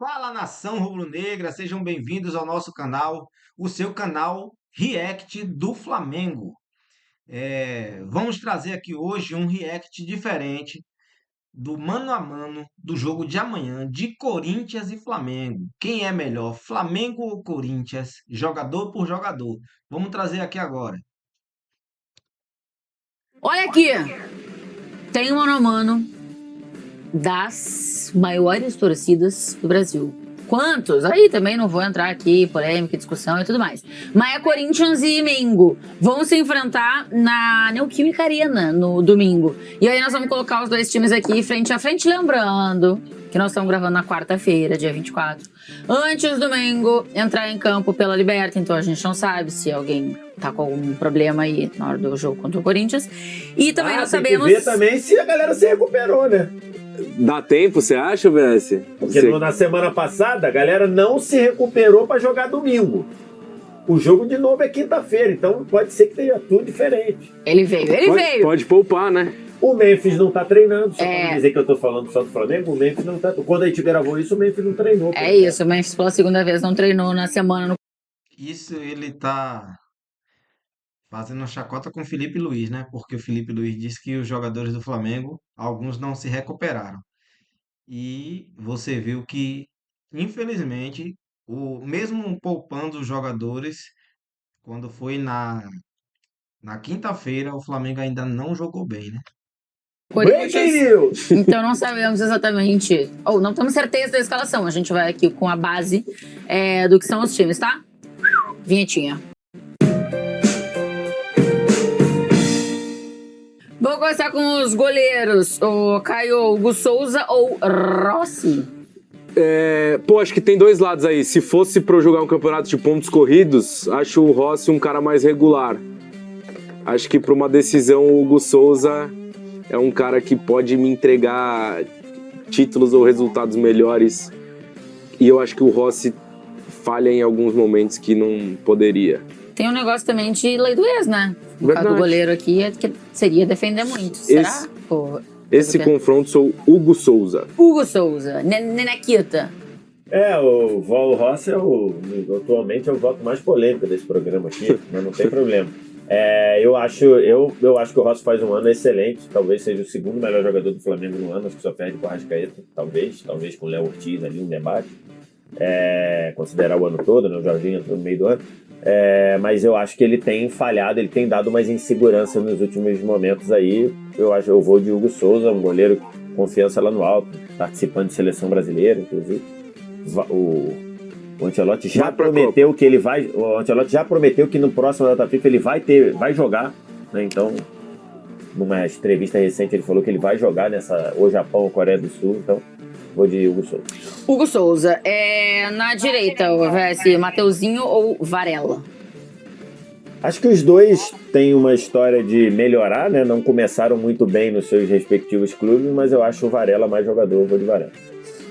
Fala nação rubro-negra, sejam bem-vindos ao nosso canal, o seu canal React do Flamengo. Vamos trazer aqui hoje um react diferente do mano a mano do jogo de amanhã de Corinthians e Flamengo. Quem é melhor, Flamengo ou Corinthians? Jogador por jogador. Vamos trazer aqui agora. Olha aqui, tem um mano a mano das maiores torcidas do Brasil. Quantos? Aí também não vou entrar aqui, polêmica, discussão e tudo mais. Mas é Corinthians e Mengo vão se enfrentar na Neoquímica Arena no domingo. E aí nós vamos colocar os dois times aqui frente a frente, lembrando que nós estamos gravando na quarta-feira, dia 24. Antes do Mengo entrar em campo pela Liberta, então a gente não sabe se alguém tá com algum problema aí na hora do jogo contra o Corinthians. E também não sabemos... Tem que ver também se a galera se recuperou, né? Dá tempo, você acha, VS? Porque na semana passada a galera não se recuperou pra jogar domingo. O jogo de novo é quinta-feira, então pode ser que tenha tudo diferente. Ele veio. Pode poupar, né? O Memphis não tá treinando, só pra não dizer que eu tô falando só do Flamengo, o Memphis não tá. Quando a gente gravou isso, o Memphis não treinou. É isso, o Memphis pela segunda vez não treinou na semana. Isso ele tá fazendo uma chacota com o Felipe Luiz, né? Porque o Felipe Luiz disse que os jogadores do Flamengo, alguns não se recuperaram. E você viu que, infelizmente, mesmo poupando os jogadores, quando foi na quinta-feira, o Flamengo ainda não jogou bem, né? Breaking news! Então não sabemos exatamente, ou não temos certeza da escalação. A gente vai aqui com a base do que são os times, tá? Vinhetinha. Vou começar com os goleiros. O Caio, Hugo Souza ou Rossi? Acho que tem dois lados aí. Se fosse pra eu jogar um campeonato de pontos corridos, acho o Rossi um cara mais regular. Acho que pra uma decisão o Hugo Souza é um cara que pode me entregar títulos ou resultados melhores. E eu acho que o Rossi falha em alguns momentos que não poderia. Tem um negócio também de lei do ex, né? No caso do goleiro aqui, que seria defender muito. Será? Esse confronto sou Hugo Souza. Hugo Souza, Nenequita. O Rossi atualmente é o voto mais polêmico desse programa aqui, mas não tem problema. Eu acho que o Rossi faz um ano excelente, talvez seja o segundo melhor jogador do Flamengo no ano, acho que só perde com o Arrascaeta, talvez com o Léo Ortiz ali, um debate. Considerar o ano todo, né? O Jorginho entrou no meio do ano. Mas eu acho que ele tem falhado, ele tem dado umas inseguranças nos últimos momentos aí. Eu vou de Hugo Souza, um goleiro com confiança lá no alto, participando de seleção brasileira, inclusive. O Ancelotti já prometeu que ele vai. O Ancelotti já prometeu que no próximo Data FIFA ele vai jogar, né? Então, numa entrevista recente ele falou que ele vai jogar nessa ou Japão ou Coreia do Sul, então vou de Hugo Souza. Hugo Souza. Na direita, o VS, Mateuzinho ou Varela? Acho que os dois têm uma história de melhorar, né? Não começaram muito bem nos seus respectivos clubes, mas eu acho o Varela mais jogador, vou de Varela.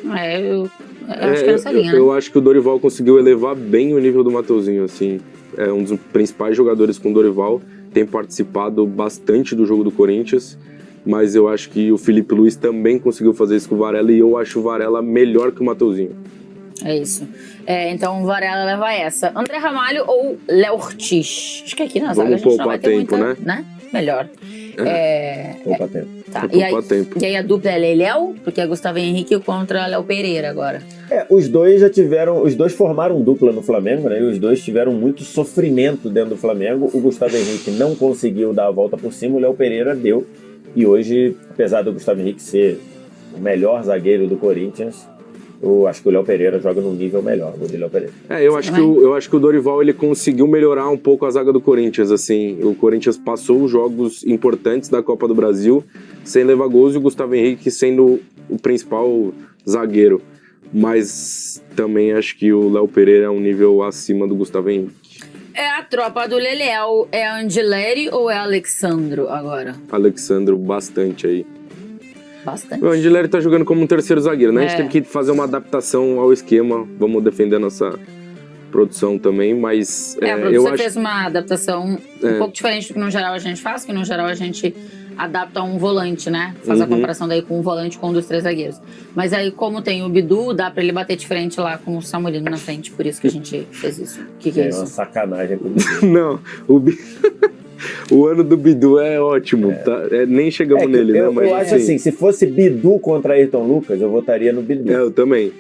Eu acho que é nessa linha, né? Eu acho que o Dorival conseguiu elevar bem o nível do Mateuzinho, assim. É um dos principais jogadores com o Dorival, tem participado bastante do jogo do Corinthians, mas eu acho que o Felipe Luiz também conseguiu fazer isso com o Varela e eu acho o Varela melhor que o Mateuzinho. É isso. Então o Varela leva essa. André Ramalho ou Léo Ortiz? Acho que aqui na zaga a gente não vai ter tempo, muita, né? Melhor. Poupar tempo. Tá. E aí a dupla é Léo, porque é Gustavo Henrique contra Léo Pereira agora. Os dois formaram dupla no Flamengo, né? E os dois tiveram muito sofrimento dentro do Flamengo. O Gustavo Henrique não conseguiu dar a volta por cima, o Léo Pereira deu. E hoje, apesar do Gustavo Henrique ser o melhor zagueiro do Corinthians, eu acho que o Léo Pereira joga num nível melhor. Vou de Léo Pereira. Eu acho que o Dorival ele conseguiu melhorar um pouco a zaga do Corinthians. Assim, o Corinthians passou os jogos importantes da Copa do Brasil sem levar gols e o Gustavo Henrique sendo o principal zagueiro. Mas também acho que o Léo Pereira é um nível acima do Gustavo Henrique. É a tropa do Leléo. É Angeleri ou é Alexandro agora? Alexandro, bastante aí. Bastante. O Angeleri tá jogando como um terceiro zagueiro, né? A gente teve que fazer uma adaptação ao esquema. Vamos defender a nossa produção também, mas... A produção fez uma adaptação um pouco diferente do que no geral a gente faz, que no geral a gente adapta um volante, né? Faz a comparação daí com um volante com um dos 3 zagueiros. Mas aí, como tem o Bidu, dá pra ele bater de frente lá com o Samulino na frente. Por isso que a gente fez isso. O que é É isso? uma sacanagem com o Bidu. Não, o ano do Bidu é ótimo, tá? Nem chegamos nele, né? Eu acho assim, se fosse Bidu contra Ayrton Lucas, eu votaria no Bidu. Eu também.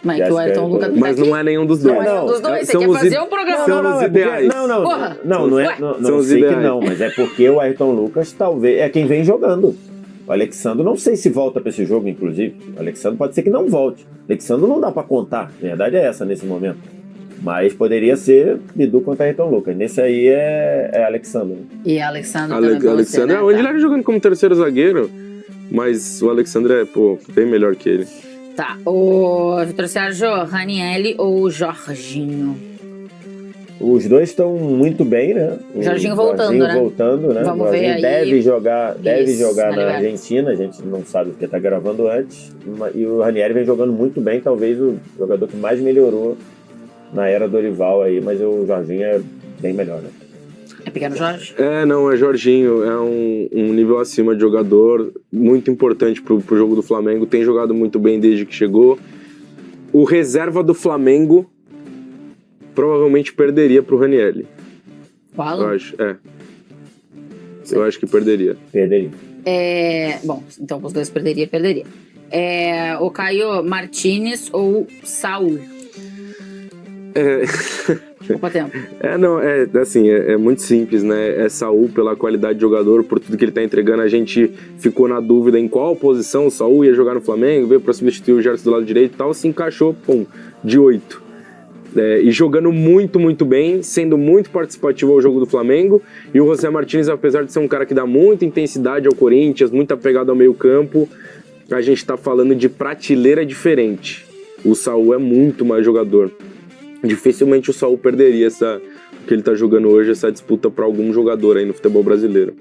Mas que o Ayrton Lucas Mas não é nenhum dos dois. Não é nenhum dos dois. Você São quer os fazer um programa? São os ideais. Porra. Não é. São Não os sei ideais. que não, mas é porque o Ayrton Lucas talvez é quem vem jogando. O Alexandre não sei se volta pra esse jogo, inclusive. O Alexandre pode ser que não volte. O Alexandre não dá pra contar. A verdade é essa nesse momento. Mas poderia ser Bidu contra Ayrton Lucas. Nesse aí é Alexandre. Né? E Alexandre também pra você, Alexandre, né? onde ele era jogando como terceiro zagueiro, mas o Alexandre é, bem melhor que ele. Tá, o Vitor Sérgio, Ranieri ou Jorginho? Os dois estão muito bem, né? O Jorginho voltando, né? voltando, né? Vamos o Jorginho ver aí. deve jogar Isso, na na Libertadores. Argentina, a gente não sabe porque tá gravando antes. E o Ranieri vem jogando muito bem, talvez o jogador que mais melhorou na era Dorival aí, mas o Jorginho é bem melhor, né? É pequeno Jorge? Não, é Jorginho, é um nível acima de jogador, muito importante pro jogo do Flamengo, tem jogado muito bem desde que chegou. O reserva do Flamengo provavelmente perderia pro Ranieri. Fala. Eu acho que perderia. Perderia. Bom, então os dois perderia. O Caio, Martínez ou Saul? Opa, tempo. É muito simples, né? É Saul pela qualidade de jogador, por tudo que ele tá entregando. A gente ficou na dúvida em qual posição o Saul ia jogar no Flamengo, veio pra substituir o Gerson do lado direito e tal, se encaixou, de 8. E jogando muito, muito bem, sendo muito participativo ao jogo do Flamengo. E o José Martínez, apesar de ser um cara que dá muita intensidade ao Corinthians, muita pegada ao meio campo, a gente tá falando de prateleira diferente. O Saul é muito mais jogador. Dificilmente o Saul perderia o que ele tá jogando hoje, essa disputa para algum jogador aí no futebol brasileiro.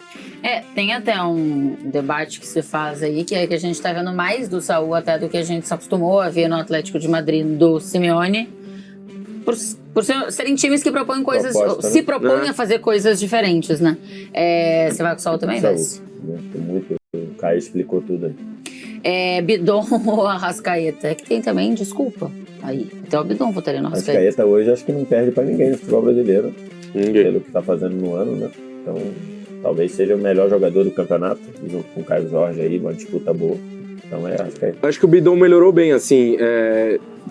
Tem até um debate que se faz aí, que é que a gente tá vendo mais do Saul até do que a gente se acostumou a ver no Atlético de Madrid do Simeone, por serem times que propõem coisas, se propõem a fazer coisas diferentes, né? Você vai com o Saul também, Vess? O Caio explicou tudo aí. Bidon ou Arrascaeta? É que tem também, desculpa. Aí, até o Bidon votaria no Arrascaeta. Arrascaeta hoje acho que não perde pra ninguém no futebol brasileiro. Pelo que tá fazendo no ano, né? Então, talvez seja o melhor jogador do campeonato, junto com o Caio Jorge aí, uma disputa boa. Então Arrascaeta. Acho que o Bidon melhorou bem, assim.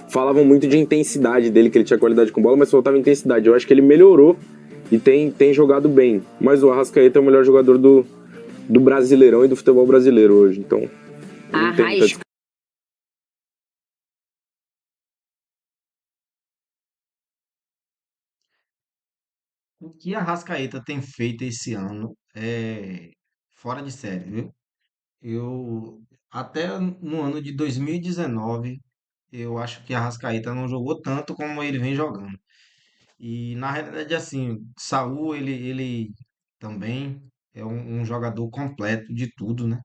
Falavam muito de intensidade dele, que ele tinha qualidade com bola, mas faltava intensidade. Eu acho que ele melhorou e tem jogado bem. Mas o Arrascaeta é o melhor jogador do Brasileirão e do futebol brasileiro hoje, então... O que a Arrascaeta tem feito esse ano é fora de série, viu? Até no ano de 2019, eu acho que a Arrascaeta não jogou tanto como ele vem jogando. E na realidade, assim, Saul, ele também é um jogador completo de tudo, né?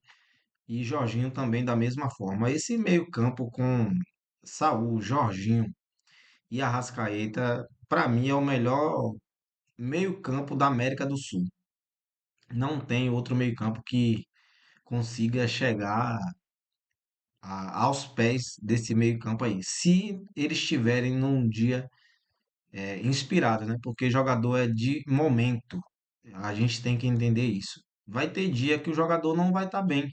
E Jorginho também da mesma forma. Esse meio-campo com Saul, Jorginho e Arrascaeta, para mim é o melhor meio-campo da América do Sul. Não tem outro meio-campo que consiga chegar aos pés desse meio-campo aí. Se eles estiverem num dia inspirado, né? Porque jogador é de momento. A gente tem que entender isso. Vai ter dia que o jogador não vai estar bem.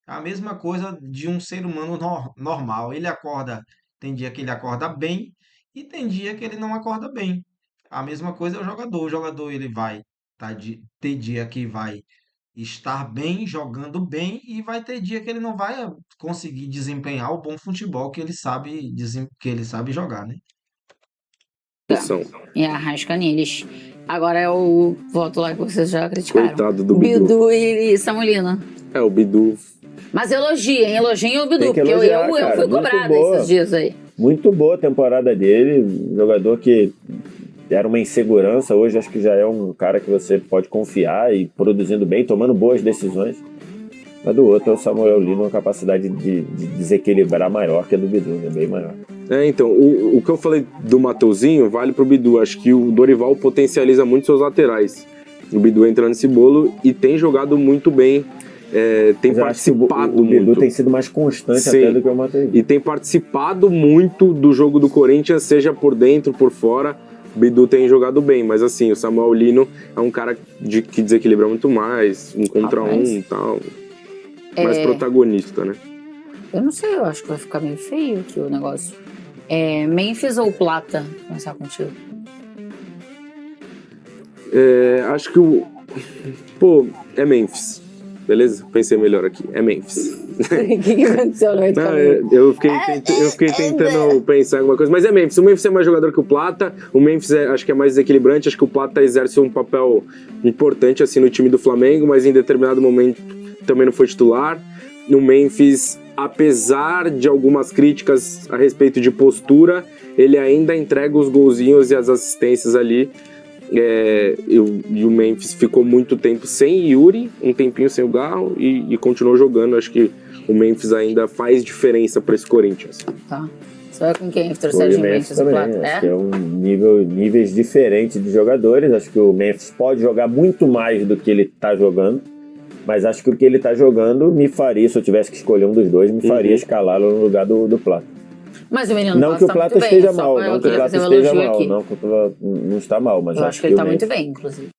A mesma coisa de um ser humano normal. Ele acorda, tem dia que ele acorda bem e tem dia que ele não acorda bem. A mesma coisa é o jogador. O jogador ele vai ter dia que vai estar bem, jogando bem, e vai ter dia que ele não vai conseguir desempenhar o bom futebol que ele sabe jogar, né? E arrasca neles. Agora é o voto lá que vocês já criticaram. Coitado do Bidu. Bidu e Samulino. O Bidu. Mas elogiem o Bidu, porque elogiar, eu fui cobrada boa. esses dias aí. Muito boa a temporada dele, um jogador que era uma insegurança, hoje acho que já é um cara que você pode confiar e produzindo bem, tomando boas decisões. Mas do outro é o Samuel Lino, uma capacidade de desequilibrar maior que a do Bidu, né? Bem maior. Então, o que eu falei do Mateuzinho vale pro Bidu. Acho que o Dorival potencializa muito seus laterais. O Bidu entra nesse bolo e tem jogado muito bem. Tem Mas eu acho que participado o Bidu muito. tem sido mais constante Sim. até do que o Matheus. E tem participado muito do jogo do Corinthians, seja por dentro, por fora. O Bidu tem jogado bem, mas assim, o Samuel Lino é um cara que desequilibra muito mais, um contra um e tal. Mais protagonista, né? Eu não sei, eu acho que vai ficar meio feio aqui o negócio. Memphis ou Plata? Vou começar contigo. Acho que é Memphis. Beleza? Pensei melhor aqui. É Memphis. O que aconteceu no meio do caminho? Eu fiquei tentando pensar em alguma coisa, mas é Memphis. O Memphis é mais jogador que o Plata. O Memphis acho que é mais desequilibrante. Acho que o Plata exerce um papel importante assim no time do Flamengo, mas em determinado momento também não foi titular. No Memphis, apesar de algumas críticas a respeito de postura, ele ainda entrega os golzinhos e as assistências ali. E o Memphis ficou muito tempo sem Yuri, um tempinho sem o Garro e continuou jogando. Acho que o Memphis ainda faz diferença para esse Corinthians. Tá. Você vai com quem? Torcedor de Memphis também. Plata? Acho que é níveis diferentes de jogadores. Acho que o Memphis pode jogar muito mais do que ele está jogando, mas acho que o que ele está jogando me faria, se eu tivesse que escolher um dos dois, me faria escalá-lo no lugar do Plata. Mas o menino não que o Plata esteja mal, não que o Plata esteja mal, aqui. não está mal, mas eu acho que ele está muito bem, inclusive.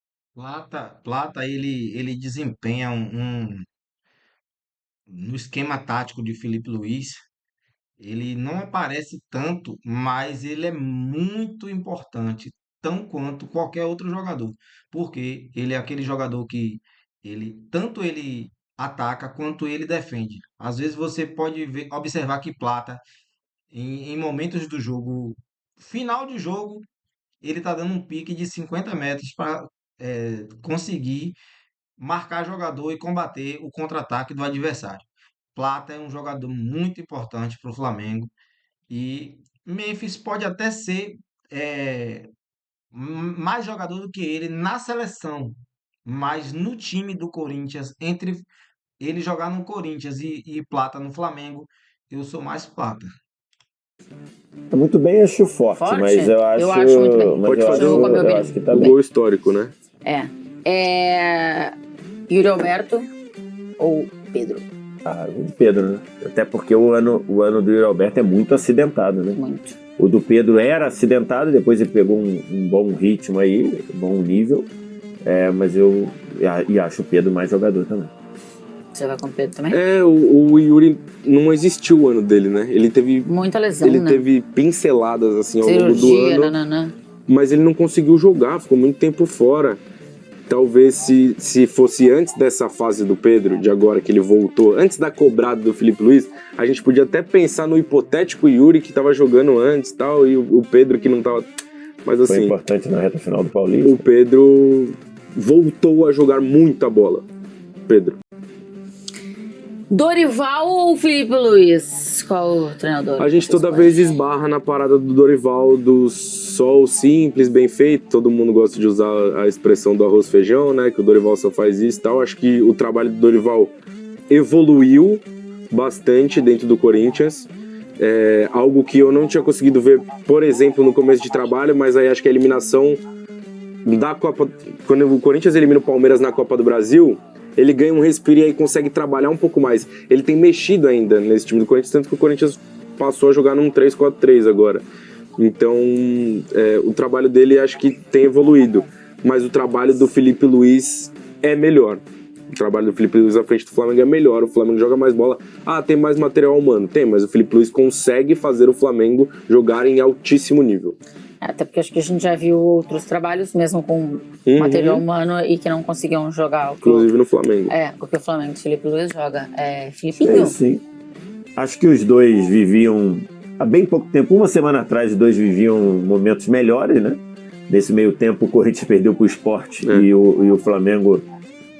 Plata ele desempenha no esquema tático de Felipe Luiz, ele não aparece tanto, mas ele é muito importante, tão quanto qualquer outro jogador, porque ele é aquele jogador que tanto ele ataca quanto ele defende. Às vezes você pode observar que Plata em momentos do jogo, final de jogo, ele tá dando um pique de 50 metros para conseguir marcar jogador e combater o contra-ataque do adversário. Plata é um jogador muito importante para o Flamengo e Memphis pode até ser mais jogador do que ele na seleção, mas no time do Corinthians, entre ele jogar no Corinthians e Plata no Flamengo, eu sou mais Plata. Muito bem, acho forte, mas eu acho muito bem. Pode fazer eu acho que tá um bem. gol histórico, né? Yuri Alberto ou Pedro? O de Pedro, né? Até porque o ano do Yuri Alberto é muito acidentado, né? Muito. O do Pedro era acidentado, depois ele pegou um bom ritmo aí, um bom nível, mas eu acho o Pedro mais jogador também. Você vai com o Pedro também? O Yuri não existiu o ano dele, né? Ele teve muita lesão, ele né? teve pinceladas assim ao longo do Cirurgia, ano, nananã. mas ele não conseguiu jogar, ficou muito tempo fora. Talvez se fosse antes dessa fase do Pedro, de agora que ele voltou, antes da cobrada do Felipe Luiz, a gente podia até pensar no hipotético Yuri que estava jogando antes tal, e o Pedro que não estava. Mas assim. Foi importante na reta final do Paulista. O Pedro voltou a jogar muita bola. Pedro. Dorival ou Felipe Luiz? Qual o treinador? A gente toda vez esbarra na parada do Dorival, do sol simples, bem feito. Todo mundo gosta de usar a expressão do arroz feijão, né? Que o Dorival só faz isso e tal. Acho que o trabalho do Dorival evoluiu bastante dentro do Corinthians. Algo que eu não tinha conseguido ver, por exemplo, no começo de trabalho, mas aí acho que a eliminação da Copa... Quando o Corinthians elimina o Palmeiras na Copa do Brasil, ele ganha um respiro e aí consegue trabalhar um pouco mais. Ele tem mexido ainda nesse time do Corinthians, tanto que o Corinthians passou a jogar num 3-4-3 agora. Então, o trabalho dele acho que tem evoluído. Mas o trabalho do Felipe Luiz é melhor. O trabalho do Felipe Luiz à frente do Flamengo é melhor. O Flamengo joga mais bola. Tem mais material humano? Tem, mas o Felipe Luiz consegue fazer o Flamengo jogar em altíssimo nível. Até porque acho que a gente já viu outros trabalhos, mesmo com material humano, e que não conseguiam jogar. Inclusive no Flamengo. O que o Flamengo de Felipe Luiz joga. Filipinho. Sim. Acho que os dois viviam, há bem pouco tempo, uma semana atrás, os dois viviam momentos melhores, né? Nesse meio tempo, o Corinthians perdeu para o Sport e o Flamengo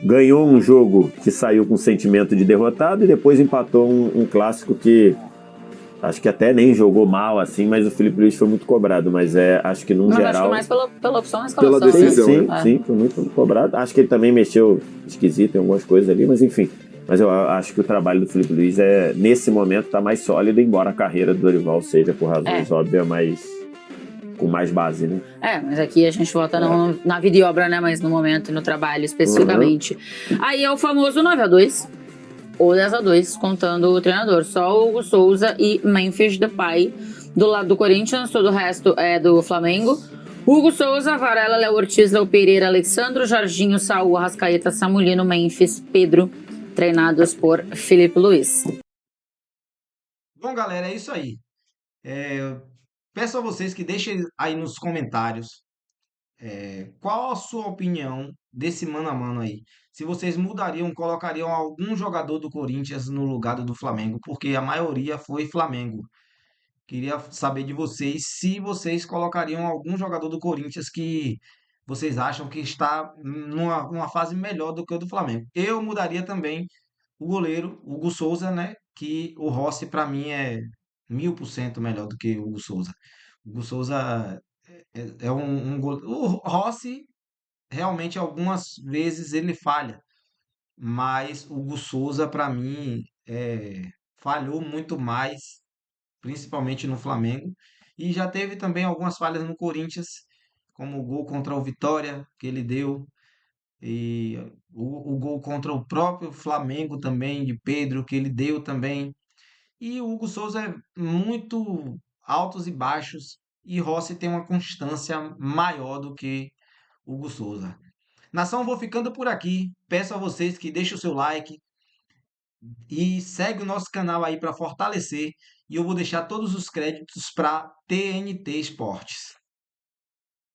ganhou um jogo que saiu com sentimento de derrotado e depois empatou um clássico que acho que até nem jogou mal, assim, mas o Felipe Luiz foi muito cobrado, mas acho que no geral... Acho que mais pela opção, a escalação. Pela decisão, sim, foi muito cobrado. Acho que ele também mexeu esquisito em algumas coisas ali, mas enfim. Mas eu acho que o trabalho do Felipe Luiz nesse momento, está mais sólido, embora a carreira do Dorival seja, por razões óbvias, com mais base, né? Mas aqui a gente vota não na vida e obra, né? Mas no momento, no trabalho especificamente. Aí é o famoso 9-2 ou 10-2, contando o treinador. Só o Hugo Souza e Memphis Depay do lado do Corinthians, todo o resto é do Flamengo. Hugo Souza, Varela, Léo Ortiz, Léo Pereira, Alexandro, Jorginho, Saul, Arrascaeta, Samulino, Memphis, Pedro, treinados por Filipe Luiz. Bom, galera, é isso aí. Peço a vocês que deixem aí nos comentários qual a sua opinião desse mano a mano aí. Se vocês mudariam, colocariam algum jogador do Corinthians no lugar do Flamengo, porque a maioria foi Flamengo. Queria saber de vocês se vocês colocariam algum jogador do Corinthians que vocês acham que está numa fase melhor do que o do Flamengo. Eu mudaria também o goleiro, Hugo Souza, né? Que o Rossi, para mim, é 1000% melhor do que o Hugo Souza. O Hugo Souza é um goleiro. O Rossi, realmente, algumas vezes ele falha, mas o Hugo Souza, para mim, falhou muito mais, principalmente no Flamengo. E já teve também algumas falhas no Corinthians, como o gol contra o Vitória que ele deu, e o gol contra o próprio Flamengo também, de Pedro, que ele deu também. E o Hugo Souza é muito altos e baixos, e Rossi tem uma constância maior do que o Hugo Souza. Nação, vou ficando por aqui. Peço a vocês que deixem o seu like e segue o nosso canal aí para fortalecer. E eu vou deixar todos os créditos para TNT Esportes.